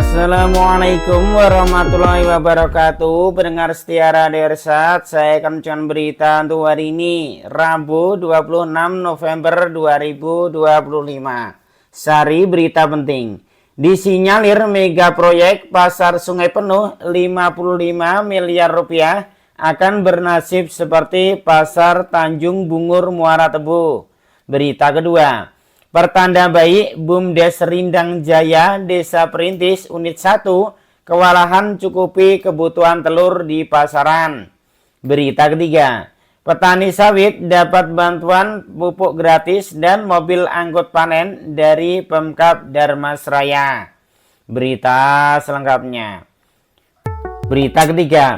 Assalamualaikum warahmatullahi wabarakatuh. Pendengar setia Radio Irsad, saya akan menunjukkan berita untuk hari ini, Rabu 26 November 2025. Sari berita penting. Disinyalir mega proyek pasar Sungai Penuh 55 miliar rupiah akan bernasib seperti pasar Tanjung Bungur Muara Tebu. Berita kedua. Pertanda baik BUMDes Rindang Jaya Desa Perintis Unit 1 kewalahan cukupi kebutuhan telur di pasaran. Berita ketiga. Petani sawit dapat bantuan pupuk gratis dan mobil angkut panen dari Pemkab Dharmasraya. Berita selengkapnya. Berita ketiga.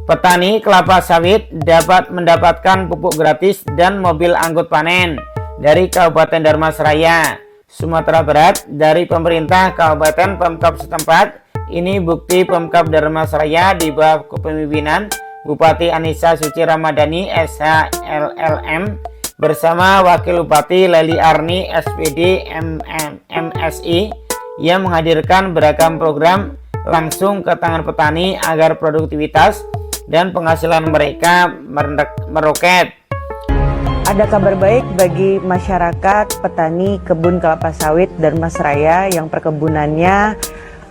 Petani kelapa sawit dapat mendapatkan pupuk gratis dan mobil angkut panen dari Kabupaten Dharmasraya, Sumatera Barat dari pemerintah Kabupaten Pemkab setempat. Ini bukti Pemkab Dharmasraya di bawah kepemimpinan Bupati Anissa Suci Ramadhani SHLLM bersama Wakil Bupati Leli Arni SPD MSI yang menghadirkan beragam program langsung ke tangan petani agar produktivitas dan penghasilan mereka meroket. Ada kabar baik bagi masyarakat petani kebun kelapa sawit Dharmasraya yang perkebunannya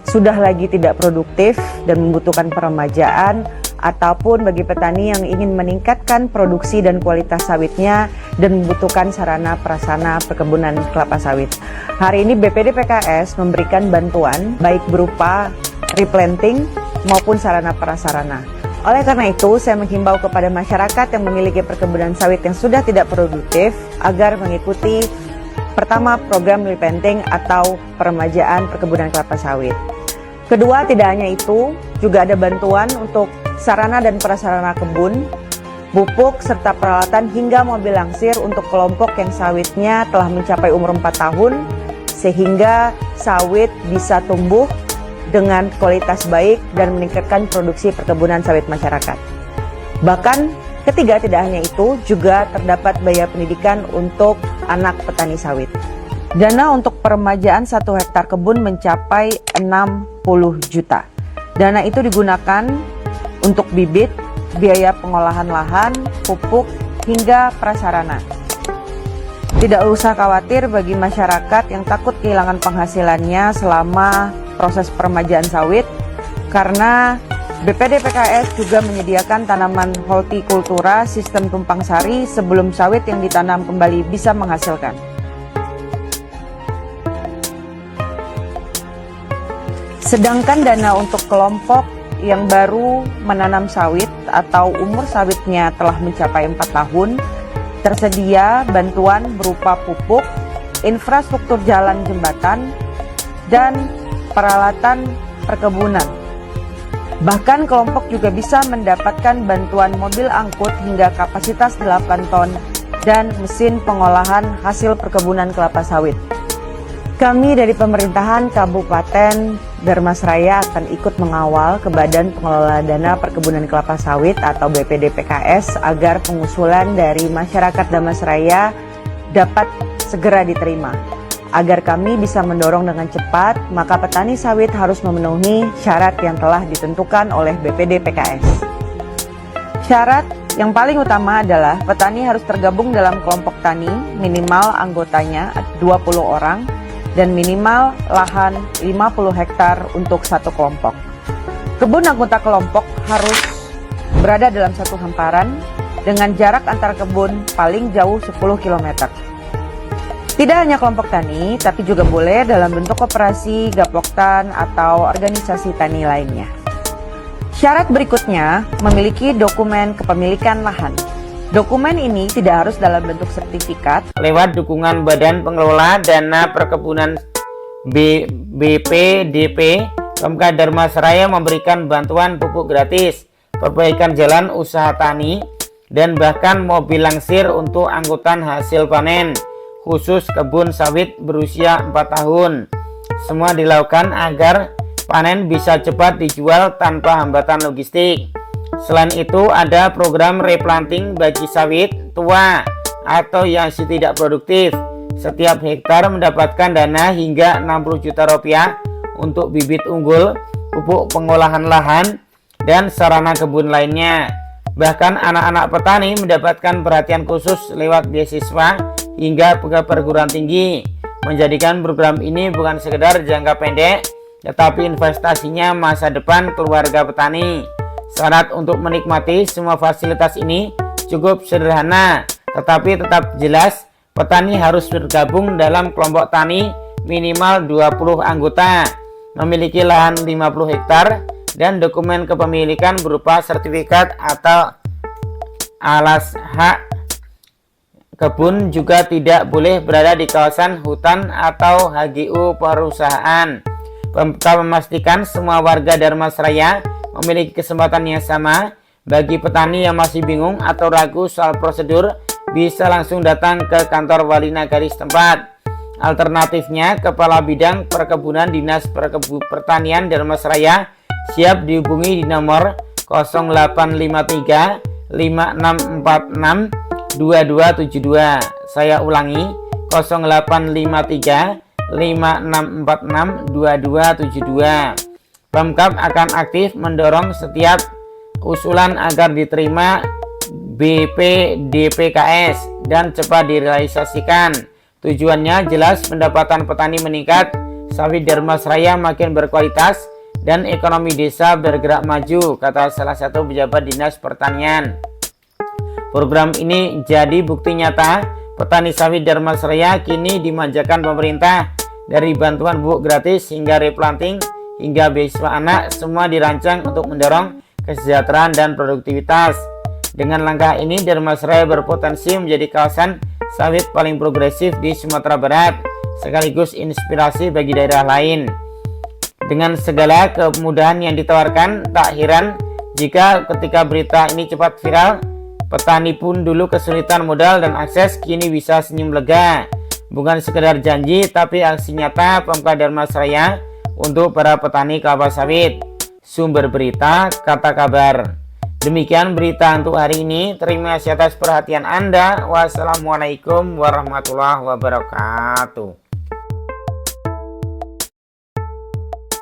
sudah lagi tidak produktif dan membutuhkan peremajaan, ataupun bagi petani yang ingin meningkatkan produksi dan kualitas sawitnya dan membutuhkan sarana prasarana perkebunan kelapa sawit. Hari ini BPD PKS memberikan bantuan baik berupa replanting maupun sarana prasarana. Oleh karena itu, saya menghimbau kepada masyarakat yang memiliki perkebunan sawit yang sudah tidak produktif agar mengikuti pertama program replanting atau peremajaan perkebunan kelapa sawit. Kedua, tidak hanya itu, juga ada bantuan untuk sarana dan prasarana kebun, pupuk, serta peralatan hingga mobil langsir untuk kelompok yang sawitnya telah mencapai umur 4 tahun, sehingga sawit bisa tumbuh dengan kualitas baik dan meningkatkan produksi perkebunan sawit masyarakat. Bahkan ketiga, tidak hanya itu, juga terdapat biaya pendidikan untuk anak petani sawit. Dana untuk peremajaan 1 hektar kebun mencapai 60 juta. Dana itu digunakan untuk bibit, biaya pengolahan lahan, pupuk, hingga prasarana. Tidak usah khawatir bagi masyarakat yang takut kehilangan penghasilannya selama proses peremajaan sawit, karena BPD PKS juga menyediakan tanaman hortikultura sistem tumpang sari sebelum sawit yang ditanam kembali bisa menghasilkan. Sedangkan dana untuk kelompok yang baru menanam sawit atau umur sawitnya telah mencapai 4 tahun, tersedia bantuan berupa pupuk, infrastruktur jalan jembatan, dan peralatan perkebunan. Bahkan kelompok juga bisa mendapatkan bantuan mobil angkut hingga kapasitas 8 ton dan mesin pengolahan hasil perkebunan kelapa sawit. Kami dari pemerintahan Kabupaten Dharmasraya akan ikut mengawal ke Badan Pengelola Dana Perkebunan Kelapa Sawit atau BPD PKS agar pengusulan dari masyarakat Dharmasraya dapat segera diterima. Agar kami bisa mendorong dengan cepat, maka petani sawit harus memenuhi syarat yang telah ditentukan oleh BPD PKS. Syarat yang paling utama adalah petani harus tergabung dalam kelompok tani, minimal anggotanya 20 orang, dan minimal lahan 50 hektar untuk satu kelompok. Kebun anggota kelompok harus berada dalam satu hamparan dengan jarak antar kebun paling jauh 10 km. Tidak hanya kelompok tani, tapi juga boleh dalam bentuk koperasi, gapoktan, atau organisasi tani lainnya. Syarat berikutnya, memiliki dokumen kepemilikan lahan. Dokumen ini tidak harus dalam bentuk sertifikat. Lewat dukungan Badan Pengelola Dana Perkebunan BPDP, Pemkab Dharmasraya memberikan bantuan pupuk gratis, perbaikan jalan usaha tani, dan bahkan mobil langsir untuk angkutan hasil panen khusus kebun sawit berusia 4 tahun. Semua dilakukan agar panen bisa cepat dijual tanpa hambatan logistik. Selain itu, ada program replanting bagi sawit tua atau yang tidak produktif. Setiap hektar mendapatkan dana hingga 60 juta rupiah untuk bibit unggul, pupuk pengolahan lahan, dan sarana kebun lainnya. Bahkan anak-anak petani mendapatkan perhatian khusus lewat beasiswa hingga ke perguruan tinggi, menjadikan program ini bukan sekedar jangka pendek, tetapi investasinya masa depan keluarga petani. Syarat untuk menikmati semua fasilitas ini cukup sederhana, tetapi tetap jelas. Petani harus bergabung dalam kelompok tani minimal 20 anggota, memiliki lahan 50 hektar, dan dokumen kepemilikan berupa sertifikat atau alas hak kebun. Juga tidak boleh berada di kawasan hutan atau HGU perusahaan. Pemerintah memastikan semua warga Dharmasraya memiliki kesempatan yang sama. Bagi petani yang masih bingung atau ragu soal prosedur, bisa langsung datang ke kantor wali nagari setempat. Alternatifnya, Kepala Bidang Perkebunan Dinas Pertanian Dharmasraya siap dihubungi di nomor 0853 5646 2272. Saya ulangi, 0853 5646 2272. Pemkab akan aktif mendorong setiap usulan agar diterima BPDPKS dan cepat direalisasikan. Tujuannya jelas, pendapatan petani meningkat, sawit Dharmasraya makin berkualitas, dan ekonomi desa bergerak maju, kata salah satu pejabat Dinas Pertanian. Program ini jadi bukti nyata petani sawit Dharmasraya kini dimanjakan pemerintah. Dari bantuan pupuk gratis hingga replanting hingga beasiswa anak, semua dirancang untuk mendorong kesejahteraan dan produktivitas. Dengan langkah ini, Dharmasraya berpotensi menjadi kawasan sawit paling progresif di Sumatera Barat, sekaligus inspirasi bagi daerah lain. Dengan segala kemudahan yang ditawarkan, tak heran jika ketika berita ini cepat viral, petani pun dulu kesulitan modal dan akses kini bisa senyum lega. Bukan sekedar janji, tapi aksi nyata Pemkab Dharmasraya untuk para petani kelapa sawit. Sumber berita Kata Kabar. Demikian berita untuk hari ini. Terima kasih atas perhatian Anda. Wassalamualaikum warahmatullahi wabarakatuh.